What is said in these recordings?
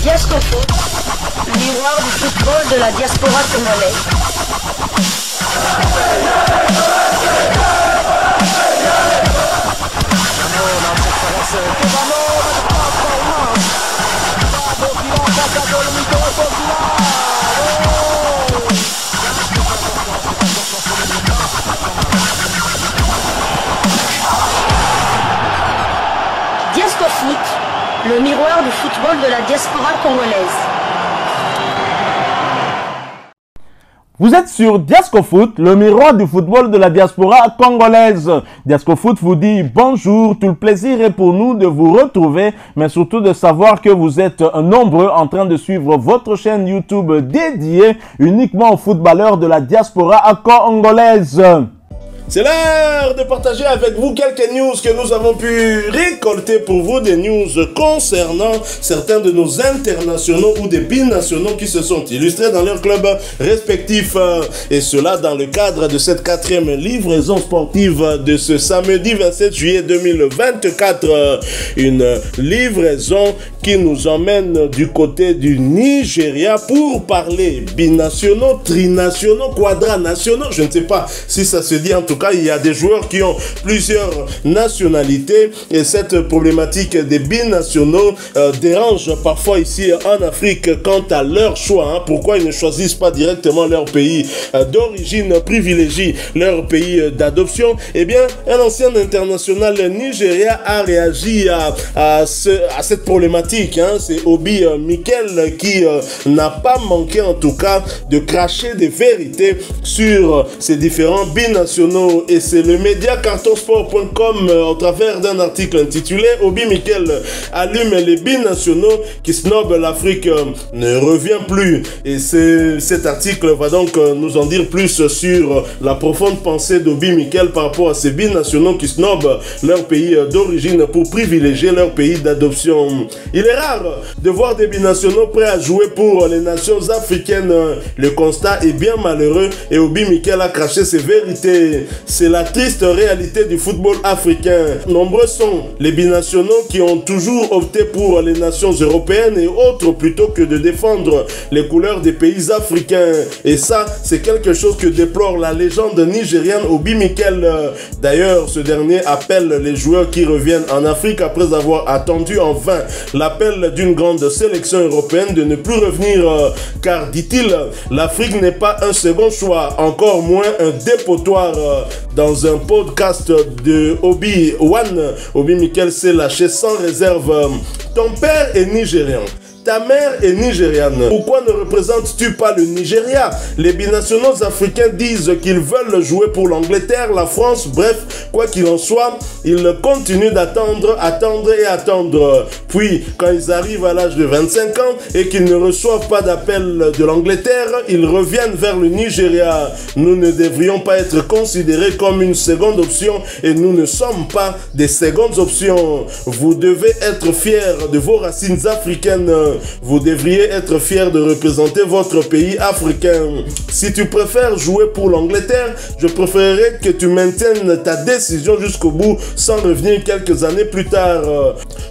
Diascofoot, miroir du football de la diaspora congolaise. Diascofoot, le miroir du football de la diaspora congolaise. Vous êtes sur Diascofoot, le miroir du football de la diaspora congolaise. Diascofoot vous dit bonjour, tout le plaisir est pour nous de vous retrouver, mais surtout de savoir que vous êtes nombreux en train de suivre votre chaîne YouTube dédiée uniquement aux footballeurs de la diaspora congolaise. C'est l'heure de partager avec vous quelques news que nous avons pu récolter pour vous, des news concernant certains de nos internationaux ou des binationaux qui se sont illustrés dans leurs clubs respectifs, et cela dans le cadre de cette 4e livraison sportive de ce samedi 27 juillet 2024, une livraison qui nous emmène du côté du Nigeria pour parler binationaux, trinationaux, quadranationaux, je ne sais pas si ça se dit. En tout cas, il y a des joueurs qui ont plusieurs nationalités et cette problématique des binationaux dérange parfois ici en Afrique quant à leur choix. Pourquoi ils ne choisissent pas directement leur pays d'origine, privilégient leur pays d'adoption? Eh bien, un ancien international nigérien a réagi à cette problématique. C'est Obi Mikel qui n'a pas manqué en tout cas de cracher des vérités sur ces différents binationaux. Et c'est le média cartonsport.com au travers d'un article intitulé Obi Mikel allume les binationaux qui snobent l'Afrique ne revient plus. Et cet article va donc nous en dire plus sur la profonde pensée d'Obi Mikel par rapport à ces binationaux qui snobent leur pays d'origine pour privilégier leur pays d'adoption. Il est rare de voir des binationaux prêts à jouer pour les nations africaines. Le constat est bien malheureux et Obi Mikel a craché ses vérités. C'est la triste réalité du football africain. Nombreux sont les binationaux qui ont toujours opté pour les nations européennes et autres plutôt que de défendre les couleurs des pays africains. Et ça, c'est quelque chose que déplore la légende nigériane Obi Mikel. D'ailleurs, ce dernier appelle les joueurs qui reviennent en Afrique après avoir attendu en vain l'appel d'une grande sélection européenne de ne plus revenir car, dit-il, l'Afrique n'est pas un second choix, encore moins un dépotoir. Dans un podcast de Obi Mikel s'est lâché sans réserve. Ton père est nigérian. Ta mère est nigériane. Pourquoi ne représentes-tu pas le Nigeria? Les binationaux africains disent qu'ils veulent jouer pour l'Angleterre, la France, bref, quoi qu'il en soit, ils continuent d'attendre, attendre et attendre. Puis, quand ils arrivent à l'âge de 25 ans et qu'ils ne reçoivent pas d'appel de l'Angleterre, ils reviennent vers le Nigeria. Nous ne devrions pas être considérés comme une seconde option et nous ne sommes pas des secondes options. Vous devez être fiers de vos racines africaines. Vous devriez être fiers de représenter votre pays africain. Si tu préfères jouer pour l'Angleterre, je préférerais que tu maintiennes ta décision jusqu'au bout sans revenir quelques années plus tard.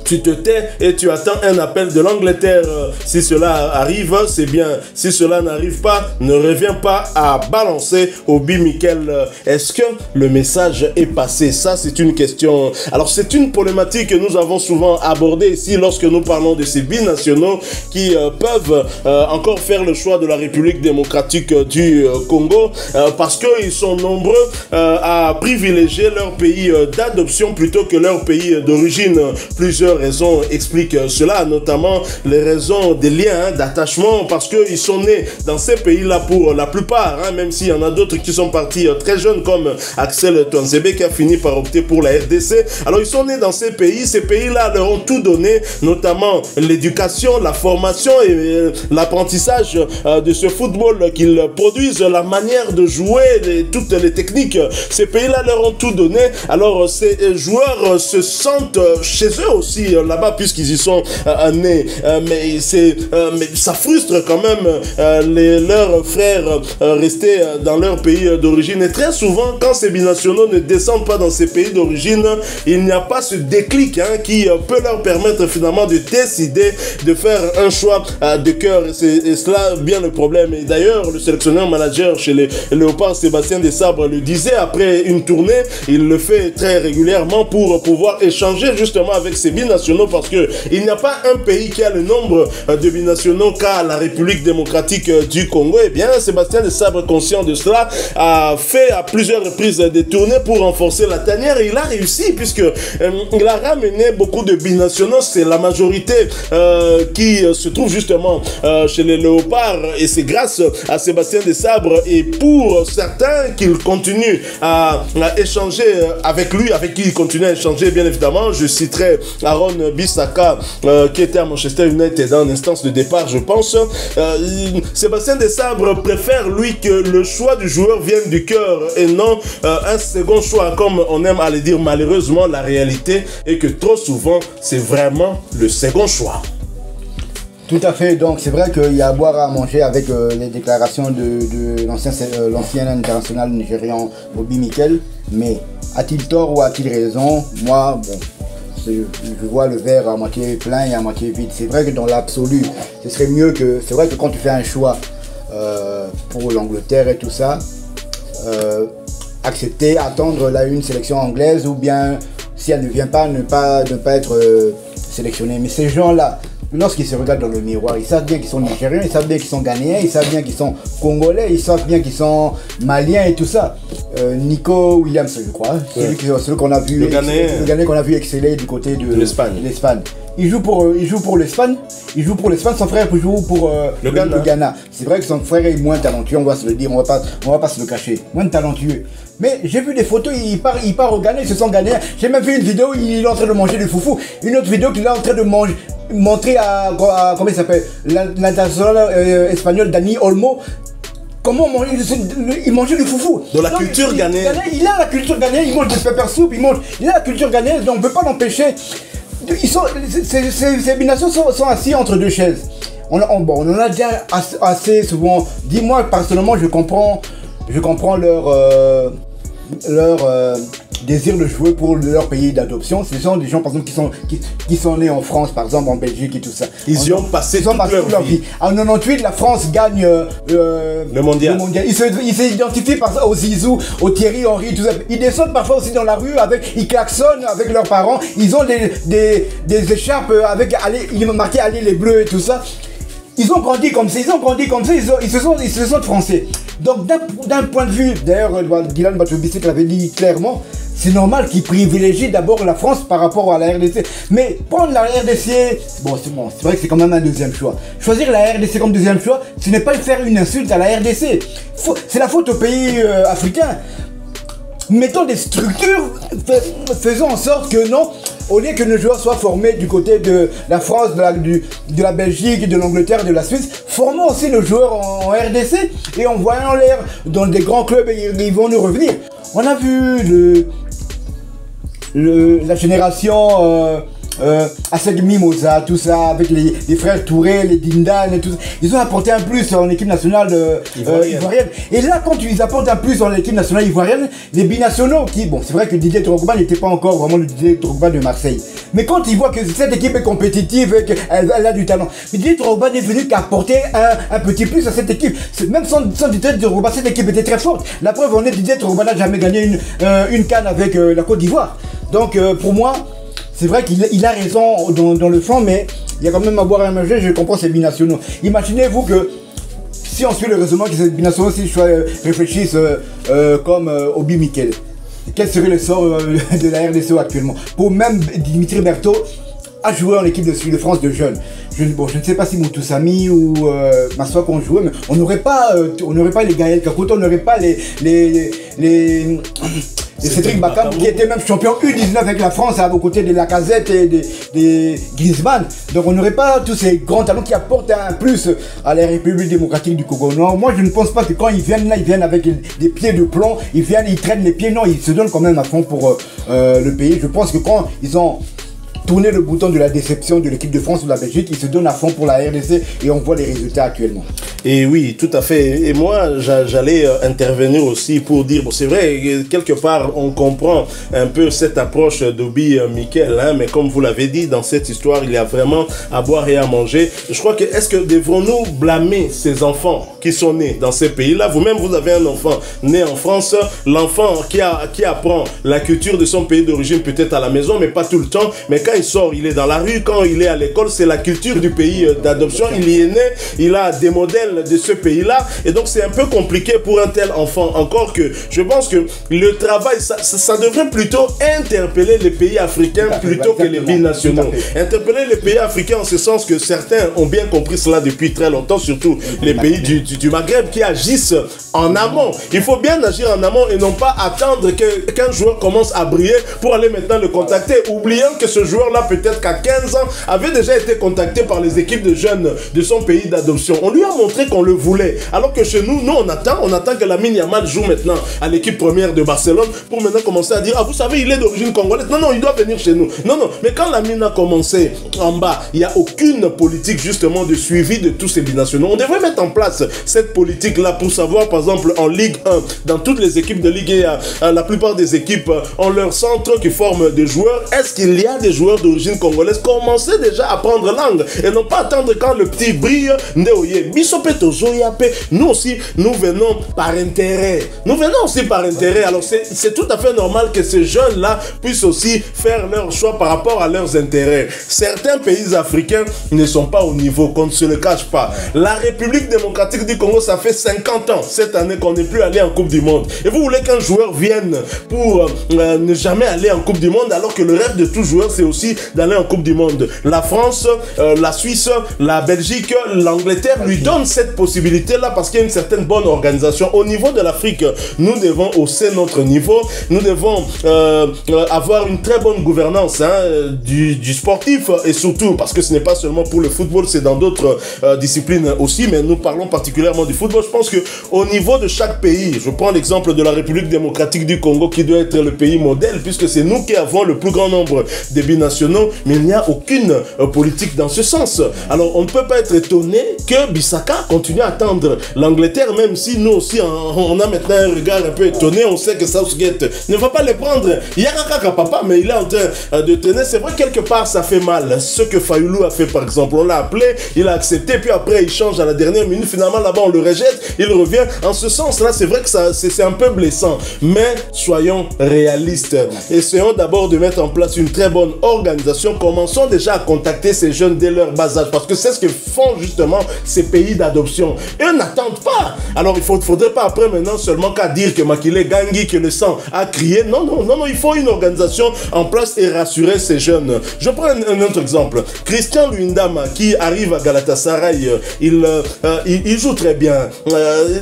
Tu te tais et tu attends un appel de l'Angleterre. Si cela arrive, c'est bien. Si cela n'arrive pas, ne reviens pas à balancer Obi Mikel. Est-ce que le message est passé? Ça, c'est une question. Alors, c'est une problématique que nous avons souvent abordée ici lorsque nous parlons de ces binationaux qui peuvent encore faire le choix de la République démocratique du Congo parce qu'ils sont nombreux à privilégier leur pays d'adoption plutôt que leur pays d'origine. Plusieurs raisons expliquent cela, notamment les raisons des liens d'attachement parce qu'ils sont nés dans ces pays-là pour la plupart, même s'il y en a d'autres qui sont partis très jeunes comme Axel Tuanzebe qui a fini par opter pour la RDC. Alors ils sont nés dans ces pays-là leur ont tout donné, notamment l'éducation, la formation et l'apprentissage de ce football qu'ils produisent, la manière de jouer, toutes les techniques. Ces pays-là leur ont tout donné. Alors ces joueurs se sentent chez eux aussi aussi là-bas puisqu'ils y sont nés. Mais ça frustre quand même leurs frères restés dans leur pays d'origine. Et très souvent, quand ces binationaux ne descendent pas dans ces pays d'origine, il n'y a pas ce déclic qui peut leur permettre finalement de décider de faire un choix de cœur. Et cela bien le problème. Et d'ailleurs, le sélectionneur manager chez les Léopards, Sébastien Desabre, le disait après une tournée, il le fait très régulièrement pour pouvoir échanger justement avec ces binationaux parce que il n'y a pas un pays qui a le nombre de binationaux qu'a la République démocratique du Congo. Et bien, Sébastien Desabre, conscient de cela, a fait à plusieurs reprises des tournées pour renforcer la tanière et il a réussi puisque il a ramené beaucoup de binationaux. C'est la majorité qui se trouve justement chez les Léopards et c'est grâce à Sébastien Desabre et pour certains qu'il continue à échanger avec lui, avec qui il continue à échanger bien évidemment. Je citerai Aaron Bissaka qui était à Manchester United en instance de départ je pense. Sébastien Desabre préfère lui que le choix du joueur vienne du cœur et non un second choix comme on aime à le dire. Malheureusement la réalité est que trop souvent c'est vraiment le second choix. Tout à fait, donc c'est vrai qu'il y a à boire à manger avec les déclarations de l'ancien international nigérian Bobby Mikel, mais a-t-il tort ou a-t-il raison? Moi, bon, je vois le verre à moitié plein et à moitié vide. C'est vrai que dans l'absolu, ce serait mieux que... C'est vrai que quand tu fais un choix pour l'Angleterre et tout ça, accepter, attendre une sélection anglaise ou bien, si elle ne vient pas, ne pas être sélectionnée. Mais ces gens-là, lorsqu'ils se regardent dans le miroir, ils savent bien qu'ils sont nigériens, ils savent bien qu'ils sont ghanéens, ils savent bien qu'ils sont congolais, ils savent bien qu'ils sont maliens et tout ça. Nico Williams, je crois, celui qu'on a vu, le Ghanéen qu'on a vu exceller du côté de l'Espagne. Il joue pour l'Espagne. Son frère joue pour le Ghana. C'est vrai que son frère est moins talentueux, on va se le dire, on va pas se le cacher, moins talentueux. Mais j'ai vu des photos, il part au Ghana, ils se sont ghanéens. J'ai même vu une vidéo, il est en train de manger du foufou. Une autre vidéo qu'il est en train de montrer à comment il s'appelle, l'international espagnol Dani Olmo. Comment il mangeait du foufou. Dans la culture ghanéenne. Il a la culture ghanéenne, il mange des pepper soup, il a la culture ghanéenne, donc on ne peut pas l'empêcher. Ces binations sont assis entre deux chaises. On en a déjà assez souvent dit. Moi, personnellement, je comprends leur désir de jouer pour leur pays d'adoption. Ce sont des gens, par exemple, qui sont nés en France, par exemple, en Belgique et tout ça. Ils y ont passé toute leur vie. En 98, la France gagne le mondial. Ils s'identifient aux Zizou, aux Thierry Henry, tout ça. Ils descendent parfois aussi dans la rue, ils klaxonnent avec leurs parents. Ils ont des écharpes avec il est marqué Allez les Bleus et tout ça. Ils ont grandi comme ça, ils se sentent français. Donc d'un point de vue, d'ailleurs Dylan Batoubici l'avait dit clairement, c'est normal qu'ils privilégient d'abord la France par rapport à la RDC. Mais prendre la RDC, c'est vrai que c'est quand même un deuxième choix. Choisir la RDC comme deuxième choix, ce n'est pas faire une insulte à la RDC. C'est la faute aux pays africains. Mettons des structures, faisons en sorte que non, au lieu que nos joueurs soient formés du côté de la France, de la Belgique, de l'Angleterre, de la Suisse, formons aussi nos joueurs en RDC et envoyons l'air dans des grands clubs et ils vont nous revenir. On a vu la génération Asseg Mimosa, tout ça, avec les frères Touré, les Dindan et tout ça. Ils ont apporté un plus en équipe nationale ivoirienne. Et là, quand ils apportent un plus en équipe nationale ivoirienne, les binationaux c'est vrai que Didier Drogba n'était pas encore vraiment le Didier Drogba de Marseille. Mais quand ils voient que cette équipe est compétitive et qu'elle a du talent, Didier Drogba n'est venu qu'apporter un petit plus à cette équipe. Même sans Didier Drogba, cette équipe était très forte. La preuve en est, Didier Drogba n'a jamais gagné une CAN avec la Côte d'Ivoire. Donc pour moi, c'est vrai qu'il a raison dans le fond, mais il y a quand même à boire et à manger, je comprends ces binationaux. Imaginez-vous que si on suit le raisonnement que ces binationaux réfléchissent comme Obi Mikel, quel serait le sort de la RDC actuellement? Pour même Dimitri Berthaud a joué en équipe de France de jeunes. Je ne sais pas si Moutoussamy ou Massoua qu'on jouait, mais on n'aurait pas les Gaël Kakuta, on n'aurait pas les Cédric Bakam qui était même champion U19 avec la France aux côtés de Lacazette et des Griezmann. Donc on n'aurait pas tous ces grands talents qui apportent un plus à la République démocratique du Congo. Non, moi je ne pense pas que quand ils viennent là, ils viennent avec des pieds de plomb, ils traînent les pieds. Non, ils se donnent quand même à fond pour le pays. Je pense que quand ils ont tourner le bouton de la déception de l'équipe de France ou de la Belgique. Ils se donnent à fond pour la RDC et on voit les résultats actuellement. Et oui, tout à fait. Et moi, j'allais intervenir aussi pour dire, bon, c'est vrai, quelque part, on comprend un peu cette approche d'Obi Mikel, hein, mais comme vous l'avez dit, dans cette histoire, il y a vraiment à boire et à manger. Je crois que, est-ce que devrons-nous blâmer ces enfants qui sont nés dans ces pays-là? Vous-même, vous avez un enfant né en France, l'enfant qui apprend la culture de son pays d'origine peut-être à la maison, mais pas tout le temps. Mais quand il sort, il est dans la rue, quand il est à l'école, c'est la culture du pays d'adoption. Il y est né, il a des modèles de ce pays-là, et donc c'est un peu compliqué pour un tel enfant. Encore que je pense que le travail, ça devrait plutôt interpeller les pays africains plutôt que les binationaux. Interpeller les pays africains en ce sens que certains ont bien compris cela depuis très longtemps, surtout les pays du Maghreb qui agissent en amont. Il faut bien agir en amont et non pas attendre qu'un joueur commence à briller pour aller maintenant le contacter, oubliant que ce joueur-là, peut-être qu'à 15 ans, avait déjà été contacté par les équipes de jeunes de son pays d'adoption. On lui a montré qu'on le voulait. Alors que chez nous, on attend que Lamine Yamal joue maintenant à l'équipe première de Barcelone pour maintenant commencer à dire, ah, vous savez, il est d'origine congolaise. Non, il doit venir chez nous. Non, mais quand Lamine a commencé en bas, il n'y a aucune politique justement de suivi de tous ces binationaux. On devrait mettre en place cette politique-là pour savoir, par exemple, en Ligue 1, dans toutes les équipes de Ligue 1, la plupart des équipes ont leur centre qui forme des joueurs. Est-ce qu'il y a des joueurs d'origine congolaise? Commencez déjà à prendre langue et non pas attendre quand le petit brille. Nous aussi, nous venons par intérêt. Alors c'est tout à fait normal que ces jeunes-là puissent aussi faire leur choix par rapport à leurs intérêts. Certains pays africains ne sont pas au niveau, qu'on ne se le cache pas. La République démocratique du Congo, ça fait 50 ans cette année qu'on n'est plus allé en Coupe du Monde. Et vous voulez qu'un joueur vienne pour ne jamais aller en Coupe du Monde, alors que le rêve de tout joueur, c'est aussi d'aller en Coupe du Monde. La France, la Suisse, la Belgique, l'Angleterre lui donnent cette possibilité-là parce qu'il y a une certaine bonne organisation. Au niveau de l'Afrique, nous devons hausser notre niveau. Nous devons avoir une très bonne gouvernance du sportif, et surtout parce que ce n'est pas seulement pour le football, c'est dans d'autres disciplines aussi, mais nous parlons particulièrement du football. Je pense que au niveau de chaque pays, je prends l'exemple de la République démocratique du Congo qui doit être le pays modèle puisque c'est nous qui avons le plus grand nombre de binationaux, mais il n'y a aucune politique dans ce sens. Alors on ne peut pas être étonné que Bissaka continue à attendre l'Angleterre, même si nous aussi on a maintenant un regard un peu étonné. On sait que Southgate ne va pas les prendre. Il y a Kaka papa, mais il est en train de traîner. C'est vrai, quelque part ça fait mal. Ce que Fayoulou a fait par exemple, on l'a appelé, il a accepté, puis après il change à la dernière minute, finalement là-bas on le rejette, il revient. En ce sens-là, c'est vrai que c'est un peu blessant, mais soyons réalistes. Essayons d'abord de mettre en place une très bonne organisation. Commençons déjà à contacter ces jeunes dès leur bas âge, parce que c'est ce que font justement ces pays d'adoption. Et eux n'attendent pas. Alors il ne faudrait pas après maintenant seulement qu'à dire que Makile Gangui, que le sang a crié. Non, il faut une organisation en place et rassurer ces jeunes. Je prends un autre exemple. Christian Luyindama qui arrive à Galatasaray, il joue très bien,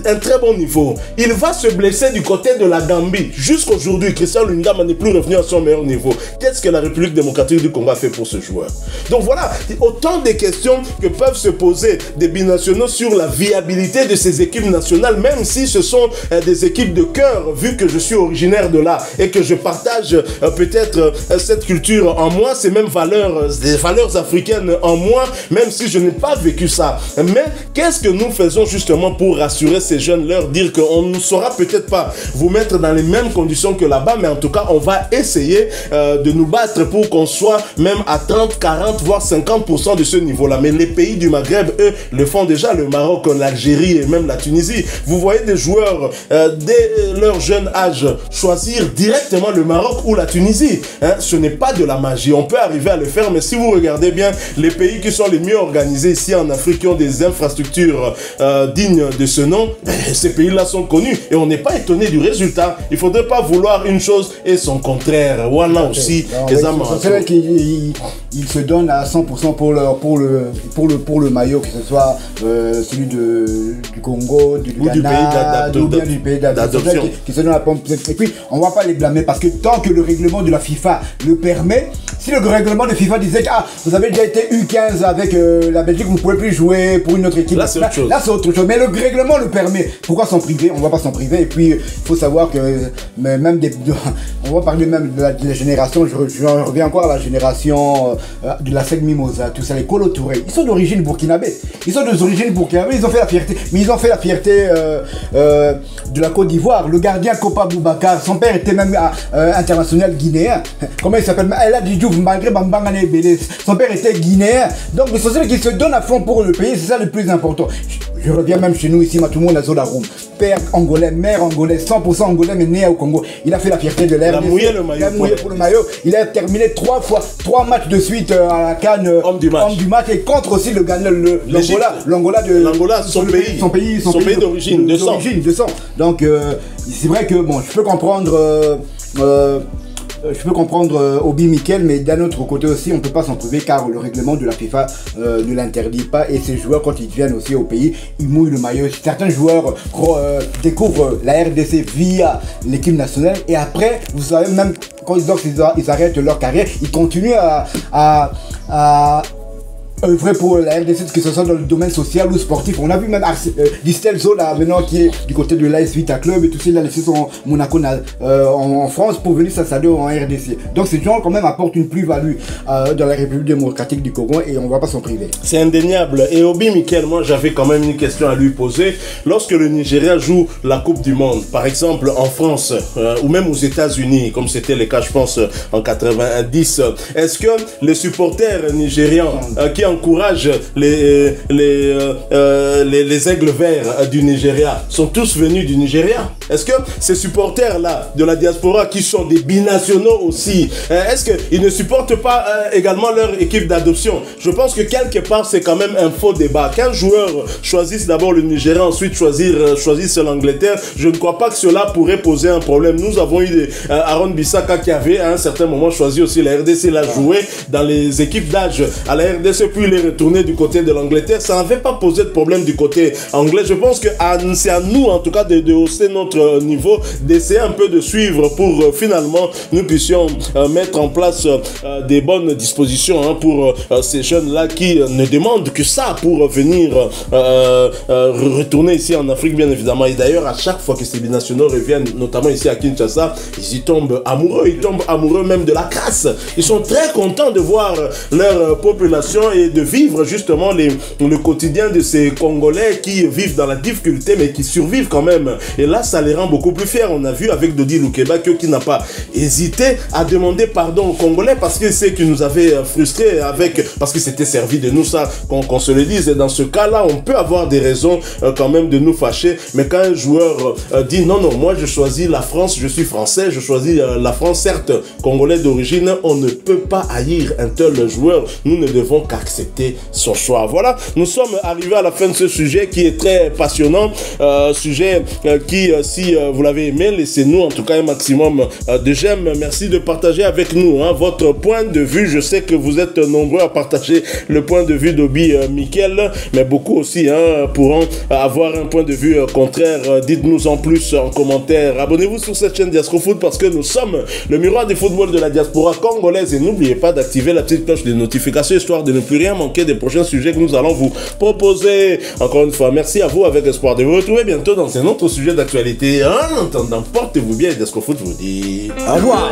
un très bon niveau. Il va se blesser du côté de la Gambie. Jusqu'aujourd'hui, Christian Luyindama n'est plus revenu à son meilleur niveau. Qu'est-ce que la République démocratique du Congo a fait pour ce joueur? Donc voilà, autant de questions que peuvent se poser des binationaux sur la viabilité de ces équipes nationales, même si ce sont des équipes de cœur, vu que je suis originaire de là et que je partage peut-être cette culture en moi, ces mêmes valeurs, des valeurs africaines en moi, même si je n'ai pas vécu ça. Mais qu'est-ce que nous faisons justement pour rassurer ces jeunes, leur dire qu'on ne saura peut-être pas vous mettre dans les mêmes conditions que là-bas, mais en tout cas, on va essayer de nous battre pour qu'on soit même à 30, 40, voire 50% de ce niveau-là. Mais les pays du Maghreb, eux, le font déjà, le Maroc, l'Algérie et même la Tunisie. Vous voyez des joueurs, dès leur jeune âge, choisir directement le Maroc ou la Tunisie. Ce n'est pas de la magie. On peut arriver à le faire, mais si vous regardez bien, les pays qui sont les mieux organisés ici en Afrique, qui ont des infrastructures dignes de ce nom, ces pays-là sont connus. Et on n'est pas étonné du résultat. Il ne faudrait pas vouloir une chose et son contraire. Voilà aussi les amants. C'est vrai qu'ils se donnent à 100% pour le maillot, que ce soit celui du Congo, du Ghana, ou bien du pays d'adoption, qui se donnent à pompe. Et puis, on ne va pas les blâmer parce que tant que le règlement de la FIFA le permet, Si le règlement de FIFA disait que vous avez déjà été U15 avec la Belgique, vous ne pouvez plus jouer pour une autre équipe. Là, c'est autre chose. Là, c'est autre chose. Mais le règlement le permet. Pourquoi s'en priver? On ne va pas s'en priver. Et puis, il faut savoir que même on va parler même de la génération. Je reviens encore à la génération de la SEG Mimosa, tout ça, les Kolo Touré. Ils sont d'origine burkinabé. Ils ont fait la fierté. Mais ils ont fait la fierté de la Côte d'Ivoire. Le gardien Kopa Boubacar, son père était même international guinéen. Comment il s'appelle? Elle a dit malgré Bambangane Belé. Son père était guinéen. Donc le social qui se donne à fond pour le pays, c'est ça le plus important. Je reviens même chez nous ici, tout le monde à Zolaroum. Père angolais, mère angolais, 100% angolais, mais né au Congo. Il a fait la fierté de l'air. Il a mouillé le maillot. Il a mouillé pour le maillot. Il a terminé 3 matchs de suite à la CAN. Homme du match. Et contre aussi le gagnant, l'Angola, son pays d'origine, de sang. Donc c'est vrai que bon, je peux comprendre. Je peux comprendre Obi Mikel, mais d'un autre côté aussi, on ne peut pas s'en priver car le règlement de la FIFA ne l'interdit pas. Et ces joueurs, quand ils viennent aussi au pays, ils mouillent le maillot. Certains joueurs découvrent la RDC via l'équipe nationale. Et après, vous savez, même quand ils arrêtent leur carrière, ils continuent à œuvrer pour la RDC, que ce soit dans le domaine social ou sportif. On a vu même Distel Zola maintenant qui est du côté de l'AS Vita Club et tout ça, il a laissé son Monaco en France pour venir s'installer en RDC. Donc ces gens quand même apportent une plus-value dans la République démocratique du Congo et on ne va pas s'en priver. C'est indéniable. Et Obi Mikel, moi j'avais quand même une question à lui poser. Lorsque le Nigeria joue la Coupe du Monde, par exemple en France ou même aux États-Unis, comme c'était le cas je pense en 90, est-ce que les supporters nigérians qui encouragent les aigles verts du Nigeria sont tous venus du Nigeria? Est-ce que ces supporters-là de la diaspora qui sont des binationaux aussi, est-ce qu'ils ne supportent pas également leur équipe d'adoption? Je pense que quelque part c'est quand même un faux débat. Qu'un joueur choisisse d'abord le Nigeria, ensuite choisisse l'Angleterre, je ne crois pas que cela pourrait poser un problème. Nous avons eu Aaron Bissaka qui avait à un certain moment choisi aussi la RDC, il a joué dans les équipes d'âge à la RDC, puis il est retourné du côté de l'Angleterre. Ça n'avait pas posé de problème du côté anglais. Je pense que c'est à nous en tout cas de hausser notre niveau, d'essayer un peu de suivre pour finalement nous puissions mettre en place des bonnes dispositions pour ces jeunes-là qui ne demandent que ça pour venir retourner ici en Afrique bien évidemment. Et d'ailleurs à chaque fois que ces binationaux reviennent, notamment ici à Kinshasa, ils y tombent amoureux même de la crasse. Ils sont très contents de voir leur population et de vivre justement le quotidien de ces Congolais qui vivent dans la difficulté mais qui survivent quand même. Et là ça les rend beaucoup plus fiers. On a vu avec Dodi Lukeba qui n'a pas hésité à demander pardon aux Congolais parce que c'est qui nous avait frustrés parce que c'était servi de nous, ça qu'on se le dise. Et dans ce cas-là, on peut avoir des raisons quand même de nous fâcher. Mais quand un joueur dit non, moi je choisis la France, je suis français, je choisis la France, certes Congolais d'origine, on ne peut pas haïr un tel joueur. Nous ne devons qu'accepter son choix. Voilà, nous sommes arrivés à la fin de ce sujet qui est très passionnant. Sujet qui, si vous l'avez aimé, laissez-nous en tout cas un maximum de j'aime. Merci de partager avec nous votre point de vue. Je sais que vous êtes nombreux à partager le point de vue d'Obi Mikel, mais beaucoup aussi pourront avoir un point de vue contraire. Dites-nous en plus en commentaire. Abonnez-vous sur cette chaîne Diascofoot parce que nous sommes le miroir du football de la diaspora congolaise et n'oubliez pas d'activer la petite cloche de notification histoire de ne plus rien manquer des prochains sujets que nous allons vous proposer. Encore une fois, merci à vous avec espoir de vous retrouver bientôt dans un autre sujet d'actualité. En attendant, portez-vous bien et Diascofoot vous dit au revoir.